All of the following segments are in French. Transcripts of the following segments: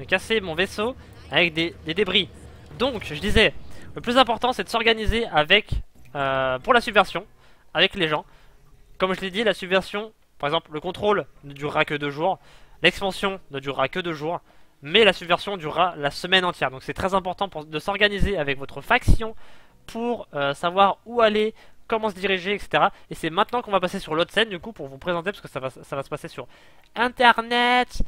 de casser mon vaisseau avec des débris. Donc je disais, le plus important c'est de s'organiser avec, pour la subversion, avec les gens. Comme je l'ai dit, la subversion, par exemple le contrôle ne durera que 2 jours, l'expansion ne durera que 2 jours, mais la subversion durera la semaine entière. Donc c'est très important de s'organiser avec votre faction pour savoir où aller, comment se diriger, etc. Et c'est maintenant qu'on va passer sur l'autre scène du coup pour vous présenter, parce que ça va se passer sur Internet.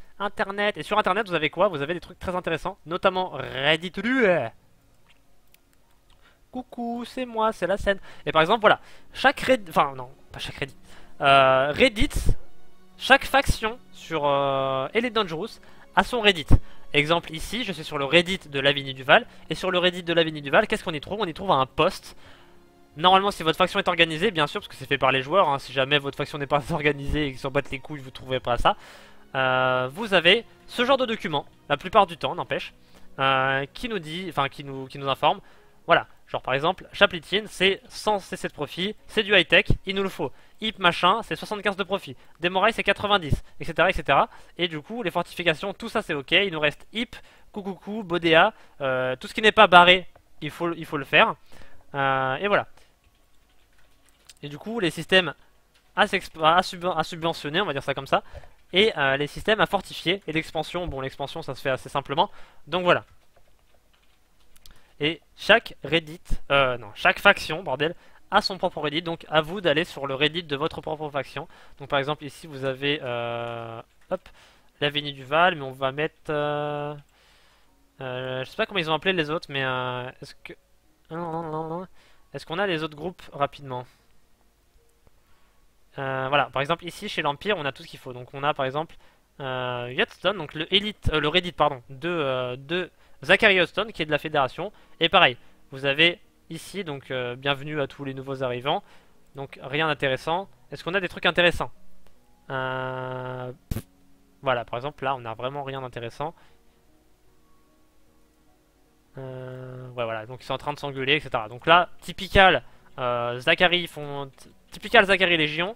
Et sur Internet vous avez quoi? Vous avez des trucs très intéressants, notamment Reddit. Coucou, c'est moi, c'est la scène. Et par exemple, voilà, chaque Reddit, enfin non, pas chaque Reddit, Reddit, chaque faction sur Elite Dangerous a son Reddit. Exemple ici, je suis sur le Reddit de Lavinie Duval, et sur le Reddit de Lavinie Duval, qu'est-ce qu'on y trouve? On y trouve un post. Normalement, si votre faction est organisée, bien sûr, parce que c'est fait par les joueurs, hein, si jamais votre faction n'est pas organisée et qu'ils s'en battent les couilles, vous ne trouverez pas ça. Vous avez ce genre de document, la plupart du temps, n'empêche, qui nous dit, enfin qui nous informe. Voilà, genre par exemple, Chaplitine, c'est 100 CC de profit, c'est du high-tech, il nous le faut. Hip machin, c'est 75 de profit. Demorail, c'est 90, etc., etc. Et du coup, les fortifications, tout ça c'est ok. Il nous reste Hip, Coucoucou, Bodea, tout ce qui n'est pas barré, il faut le faire. Et voilà. Et du coup, les systèmes à subventionner, on va dire ça comme ça, et les systèmes à fortifier. Et l'expansion, bon, l'expansion ça se fait assez simplement. Donc voilà. Et chaque Reddit, non, chaque faction, bordel, a son propre Reddit. Donc à vous d'aller sur le Reddit de votre propre faction. Donc par exemple, ici vous avez, hop, l'Avenue du Val, mais on va mettre. Je sais pas comment ils ont appelé les autres, mais est-ce que. Non, non, non, non. Est-ce qu'on a les autres groupes rapidement? Voilà, par exemple ici chez l'Empire on a tout ce qu'il faut. Donc on a par exemple Yatstone, donc le Reddit pardon, de Zachary Huston qui est de la Fédération. Et pareil, vous avez ici donc bienvenue à tous les nouveaux arrivants. Donc rien d'intéressant. Est-ce qu'on a des trucs intéressants? Voilà, par exemple là on a vraiment rien d'intéressant. Ouais voilà, donc ils sont en train de s'engueuler, etc. Donc là, typical Zachary font typical Zachary Légion.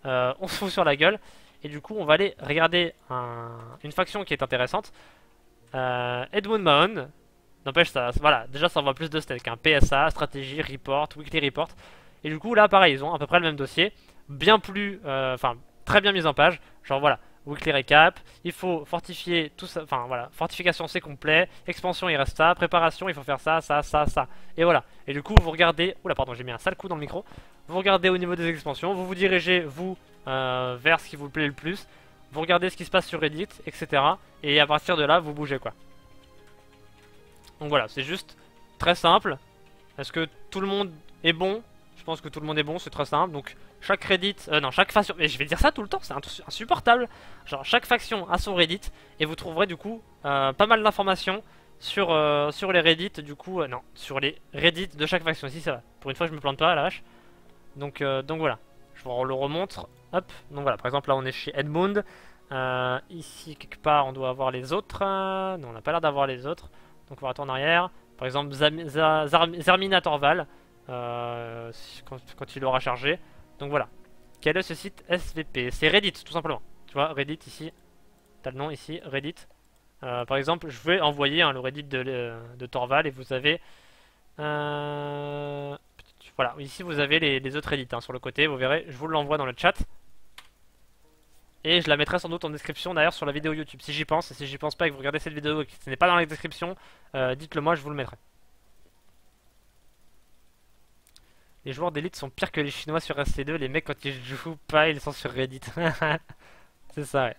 On se fout sur la gueule. Et du coup, on va aller regarder une faction qui est intéressante. Edmund Mahon. N'empêche, ça, voilà, déjà ça envoie plus de steak. Hein. PSA, stratégie, report, weekly report. Et du coup, là, pareil, ils ont à peu près le même dossier. Bien plus, enfin, très bien mis en page. Genre voilà, weekly recap. Il faut fortifier tout ça. Enfin voilà, fortification c'est complet. Expansion, il reste ça. Préparation, il faut faire ça, ça, ça, ça. Et voilà. Et du coup, vous regardez. Oula, pardon, j'ai mis un sale coup dans le micro. Vous regardez au niveau des expansions. Vous vous dirigez, vous, vers ce qui vous plaît le plus. Vous regardez ce qui se passe sur Reddit, etc. Et à partir de là, vous bougez quoi. Donc voilà, c'est juste très simple. Est-ce que tout le monde est bon? Je pense que tout le monde est bon, c'est très simple. Donc chaque Reddit, non, chaque faction, mais je vais dire ça tout le temps, c'est insupportable. Genre chaque faction a son Reddit et vous trouverez du coup pas mal d'informations sur les Reddit, du coup, non, sur les Reddit de chaque faction. Si ça va. Pour une fois, je me plante pas, la vache. Donc voilà, je vous le remontre. Hop, donc voilà, par exemple là on est chez Edmund. Ici quelque part on doit avoir les autres. Non, on n'a pas l'air d'avoir les autres. Donc on va retourner en arrière. Par exemple Zermina Torval. Quand il aura chargé. Donc voilà. Quel est ce site SVP? C'est Reddit tout simplement. Tu vois, Reddit ici. T'as le nom ici, Reddit. Par exemple, je vais envoyer le Reddit de Torval et vous avez. Voilà, ici vous avez les autres Reddit sur le côté. Vous verrez, je vous l'envoie dans le chat. Et je la mettrai sans doute en description d'ailleurs sur la vidéo YouTube. Si j'y pense, et si j'y pense pas et que vous regardez cette vidéo et que ce n'est pas dans la description, dites-le moi, je vous le mettrai. Les joueurs d'élite sont pires que les Chinois sur SC2. Les mecs, quand ils jouent pas, ils sont sur Reddit. C'est ça, ouais.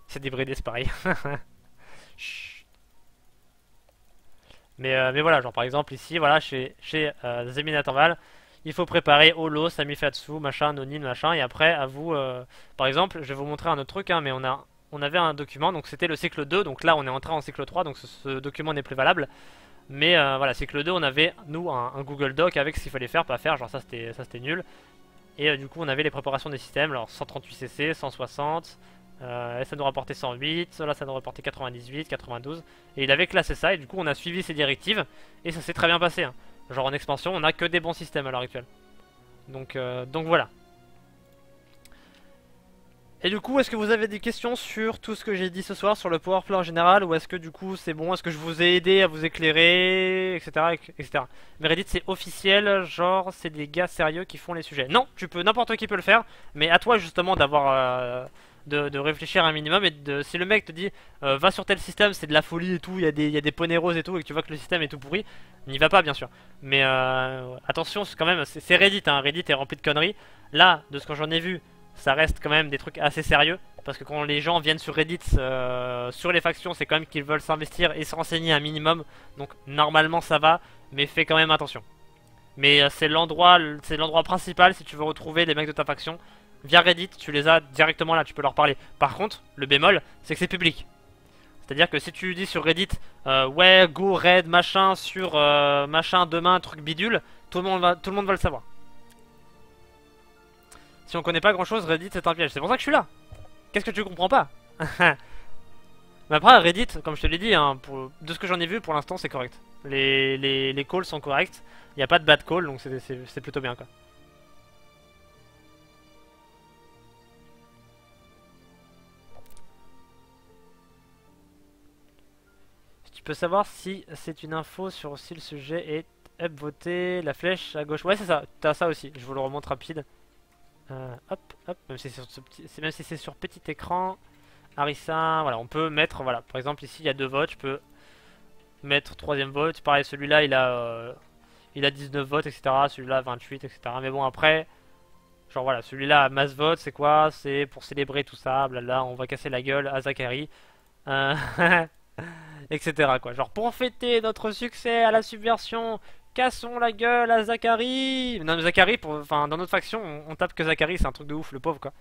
C'est débridé, c'est pareil. mais voilà, genre par exemple ici, voilà, chez Zemina Torval, il faut préparer Holo, Samifatsu, machin, Nonin, machin, et après, à vous, par exemple, je vais vous montrer un autre truc, hein, mais on avait un document, donc c'était le cycle 2, donc là on est entré en cycle 3, donc ce document n'est plus valable. Mais voilà, cycle 2, on avait, nous, un Google Doc avec ce qu'il fallait faire, pas faire, genre ça c'était nul. Et du coup, on avait les préparations des systèmes, alors 138 cc, 160, ça nous rapportait 108, là ça nous rapportait 98, 92. Et il avait classé ça, et du coup, on a suivi ces directives, et ça s'est très bien passé. Hein. Genre en expansion, on a que des bons systèmes à l'heure actuelle. Donc voilà. Et du coup, est-ce que vous avez des questions sur tout ce que j'ai dit ce soir, sur le powerplay en général, ou est-ce que du coup c'est bon, est-ce que je vous ai aidé à vous éclairer, etc. etc. Mais Reddit c'est officiel, genre c'est des gars sérieux qui font les sujets. Non, tu peux, n'importe qui peut le faire, mais à toi justement d'avoir... de réfléchir un minimum et si le mec te dit va sur tel système, c'est de la folie et tout, il y a des poneys roses et tout, et que tu vois que le système est tout pourri, n'y va pas bien sûr. Mais attention, quand même, c'est Reddit, hein. Reddit est rempli de conneries. Là, de ce que j'en ai vu, ça reste quand même des trucs assez sérieux. Parce que quand les gens viennent sur Reddit sur les factions, c'est quand même qu'ils veulent s'investir et se renseigner un minimum. Donc normalement ça va, mais fais quand même attention. Mais c'est l'endroit principal si tu veux retrouver les mecs de ta faction. Via Reddit, tu les as directement là, tu peux leur parler. Par contre, le bémol, c'est que c'est public. C'est-à-dire que si tu dis sur Reddit, ouais, go, raid, machin, sur machin, demain, truc bidule, tout le monde va le savoir. Si on connaît pas grand-chose, Reddit c'est un piège. C'est pour ça que je suis là. Qu'est-ce que tu comprends pas? Mais après, Reddit, comme je te l'ai dit, hein, de ce que j'en ai vu, pour l'instant, c'est correct. Les calls sont corrects. Il n'y a pas de bad call, donc c'est plutôt bien, quoi. Tu peux savoir si c'est une info sur si le sujet est upvoté, la flèche à gauche. Ouais, c'est ça. T'as ça aussi. Je vous le remonte rapide. Hop, hop. Même si c'est sur, même si c'est sur petit écran. Harissa, voilà, on peut mettre, voilà, par exemple ici il y a 2 votes, je peux mettre troisième vote, pareil celui-là il a 19 votes, etc. Celui-là 28, etc. Mais bon après, genre voilà, celui-là masse vote, c'est quoi? C'est pour célébrer tout ça, blabla, on va casser la gueule à Zachary, euh, etc. quoi. Genre pour fêter notre succès à la subversion, cassons la gueule à Zachary. Non mais Zachary, enfin dans notre faction, on tape que Zachary, c'est un truc de ouf, le pauvre quoi.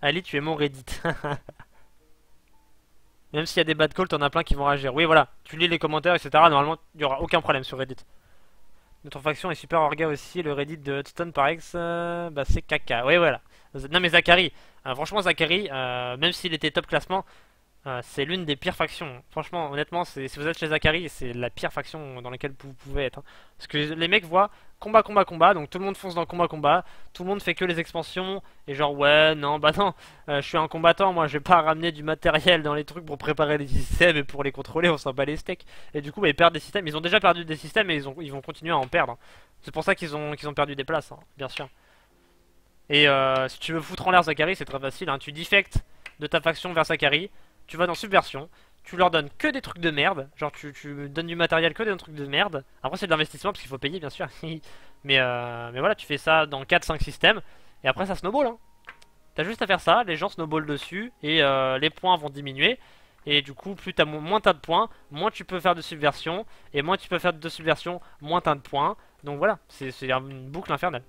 Ali, tu es mon Reddit. Même s'il y a des bad calls, t'en as plein qui vont réagir. Oui, voilà, tu lis les commentaires, etc. Normalement, il n'y aura aucun problème sur Reddit. Notre faction est super orga aussi. Le Reddit de Hudson par ex, bah c'est caca. Oui, voilà. Non, mais Zachary, franchement, Zachary, même s'il était top classement, c'est l'une des pires factions. Franchement, honnêtement, si vous êtes chez Zachary, c'est la pire faction dans laquelle vous pouvez être, hein. Parce que les mecs voient combat, combat, combat, donc tout le monde fonce dans le combat, combat. Tout le monde fait que les expansions. Et genre, ouais, non, bah non, je suis un combattant, moi je vais pas ramener du matériel dans les trucs pour préparer les systèmes et pour les contrôler, on s'en bat les steaks. Et du coup, bah, ils perdent des systèmes. Ils ont déjà perdu des systèmes et ils vont continuer à en perdre, hein. C'est pour ça qu'ils ont perdu des places, hein, bien sûr. Et si tu veux foutre en l'air Zachary, c'est très facile, hein. Tu defectes de ta faction vers Zachary. Tu vas dans Subversion, tu leur donnes que des trucs de merde, genre tu donnes du matériel que des trucs de merde. Après c'est de l'investissement parce qu'il faut payer bien sûr. mais voilà, tu fais ça dans 4-5 systèmes et après ça snowball, hein. T'as juste à faire ça, les gens snowball dessus et les points vont diminuer. Et du coup, moins t'as de points, moins tu peux faire de subversion. Et moins tu peux faire de subversion, moins t'as de points. Donc voilà, c'est une boucle infernale.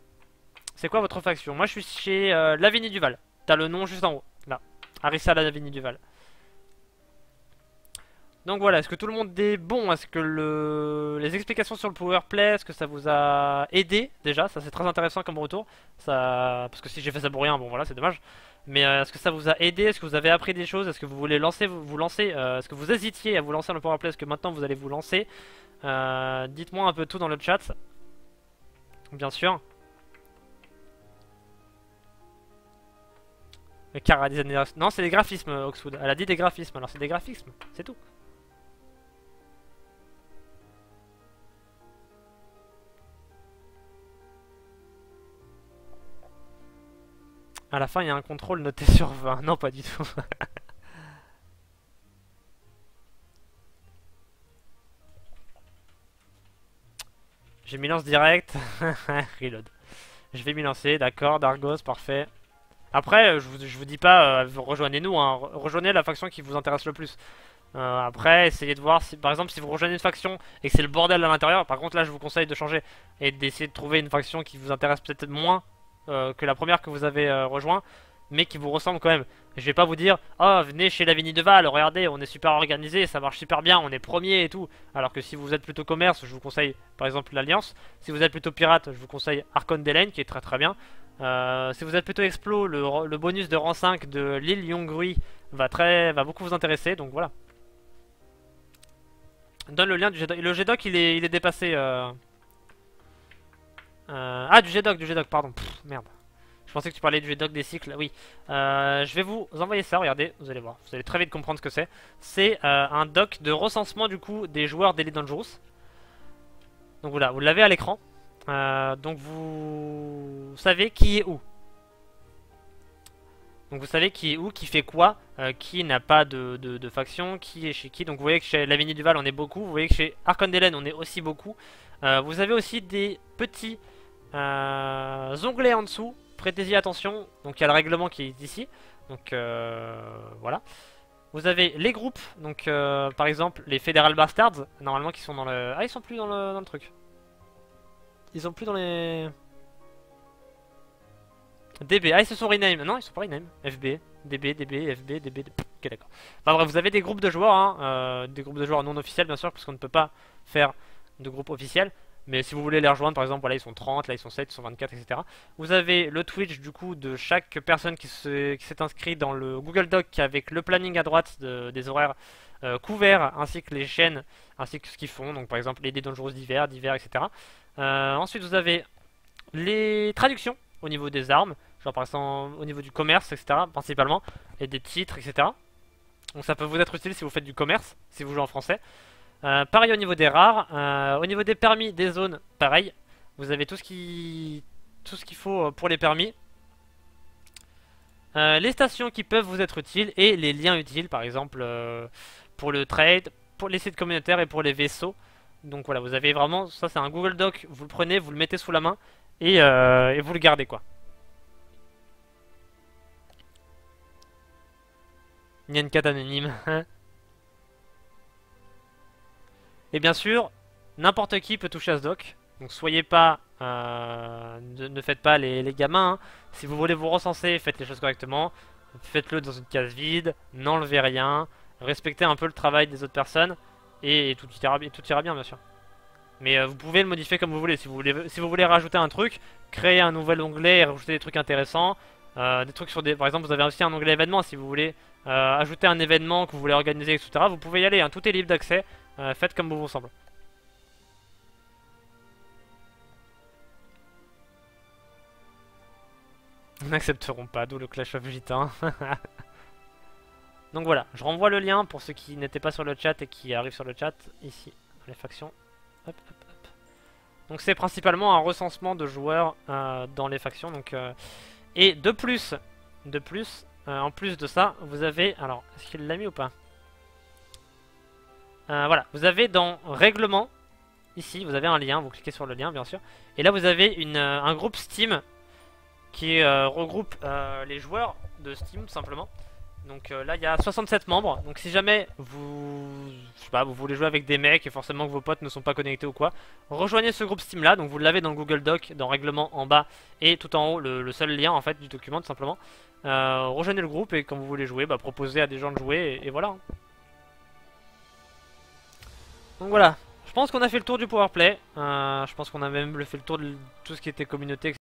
C'est quoi votre faction? Moi je suis chez Lavigny Duval. T'as le nom juste en haut, là. Harissa Lavigny Duval. Donc voilà, est-ce que tout le monde est bon? Est-ce que les explications sur le powerplay, est-ce que ça vous a aidé déjà? Ça c'est très intéressant comme retour. Parce que si j'ai fait ça pour rien, bon voilà, c'est dommage. Mais est-ce que ça vous a aidé? Est-ce que vous avez appris des choses? Est-ce que vous voulez vous lancer? Est-ce que vous hésitiez à vous lancer dans le powerplay? Est-ce que maintenant vous allez vous lancer? Dites-moi un peu tout dans le chat. Bien sûr. Le Cara designer... Non, c'est des graphismes, Oxwood. Elle a dit des graphismes, alors c'est des graphismes, c'est tout. À la fin, il y a un contrôle noté sur 20. Non, pas du tout. Je m'y lance direct. Reload. Je vais m'y lancer, d'accord, Dargos, parfait. Après, je vous dis pas, rejoignez-nous, hein. Rejoignez la faction qui vous intéresse le plus. Après, essayez de voir si, par exemple, si vous rejoignez une faction et que c'est le bordel à l'intérieur, par contre là, je vous conseille de changer et d'essayer de trouver une faction qui vous intéresse peut-être moins que la première que vous avez rejoint, mais qui vous ressemble quand même. Je vais pas vous dire, oh, venez chez Lavigny Duval, regardez, on est super organisé, ça marche super bien, on est premier et tout. Alors que si vous êtes plutôt commerce, je vous conseille par exemple l'Alliance. Si vous êtes plutôt pirate, je vous conseille Archon Delaine qui est très très bien. Si vous êtes plutôt explo, le bonus de rang 5 de l'île Yongrui va beaucoup vous intéresser, donc voilà. Donne le lien du GDoc. Le GDoc il est dépassé. Ah, du G-Doc, pardon. Pff, merde. Je pensais que tu parlais du G-Doc des cycles. Oui. Je vais vous envoyer ça, regardez, vous allez voir. Vous allez très vite comprendre ce que c'est. C'est un doc de recensement du coup des joueurs d'Elite Dangerous. Donc voilà, vous l'avez à l'écran. Donc vous savez qui est où. Donc vous savez qui est où, qui fait quoi, qui n'a pas de faction, qui est chez qui. Donc vous voyez que chez Lavinie Duval on est beaucoup, vous voyez que chez Arkandelen on est aussi beaucoup. Vous avez aussi des petits onglets en dessous, prêtez-y attention. Donc il y a le règlement qui est ici. Donc voilà. Vous avez les groupes, donc par exemple les Federal Bastards, normalement qui sont dans le... Ah ils sont plus dans le truc. Ils sont plus dans les... DB, ah ils se sont rename, non ils sont pas rename, FB, DB, FB, DB, ok d'accord. Enfin bref, vous avez des groupes de joueurs, hein, des groupes de joueurs non officiels bien sûr, parce qu'on ne peut pas faire de groupe officiel. Mais si vous voulez les rejoindre par exemple, voilà ils sont 30, là ils sont 7, ils sont 24, etc. Vous avez le Twitch du coup de chaque personne qui s'est inscrit dans le Google Doc avec le planning à droite des horaires couverts, ainsi que les chaînes, ainsi que ce qu'ils font, donc par exemple les Dangerous d'hiver, etc. Ensuite vous avez les traductions au niveau des armes, genre par exemple au niveau du commerce, etc. principalement, et des titres, etc. Donc ça peut vous être utile si vous faites du commerce, si vous jouez en français. Pareil au niveau des rares, au niveau des permis, des zones, pareil. Vous avez tout ce qu'il faut pour les permis. Les stations qui peuvent vous être utiles et les liens utiles, par exemple pour le trade, pour les sites communautaires et pour les vaisseaux. Donc voilà, vous avez vraiment, ça c'est un Google Doc, vous le prenez, vous le mettez sous la main et vous le gardez quoi. Il y a une quête anonyme. Et bien sûr, n'importe qui peut toucher à ce doc. Donc soyez pas, ne faites pas les gamins. Hein. Si vous voulez vous recenser, faites les choses correctement. Faites-le dans une case vide, n'enlevez rien, respectez un peu le travail des autres personnes et tout ira bien bien sûr. Mais vous pouvez le modifier comme vous voulez. Si vous voulez rajouter un truc, créer un nouvel onglet et rajouter des trucs intéressants. Des trucs sur des... Par exemple, vous avez aussi un onglet événement. Si vous voulez ajouter un événement que vous voulez organiser, etc. Vous pouvez y aller. Hein. Tout est libre d'accès. Faites comme vous semble. Ils n'accepteront pas, d'où le Clash of Gitan. Donc voilà, je renvoie le lien pour ceux qui n'étaient pas sur le chat et qui arrivent sur le chat, ici, les factions. Hop, hop, hop. Donc c'est principalement un recensement de joueurs dans les factions. Donc, et de plus, en plus de ça, vous avez... Alors, est-ce qu'il l'a mis ou pas? Voilà, vous avez dans Règlement, ici, vous avez un lien, vous cliquez sur le lien bien sûr. Et là vous avez un groupe Steam qui regroupe les joueurs de Steam tout simplement. Donc là il y a 67 membres, donc si jamais je sais pas, vous voulez jouer avec des mecs et forcément que vos potes ne sont pas connectés ou quoi, rejoignez ce groupe Steam là, donc vous l'avez dans le Google Doc, dans Règlement en bas et tout en haut le seul lien en fait du document tout simplement. Rejoignez le groupe et quand vous voulez jouer, proposez à des gens de jouer et voilà. Donc voilà, je pense qu'on a fait le tour du powerplay. Je pense qu'on a même fait le tour de tout ce qui était communauté, etc.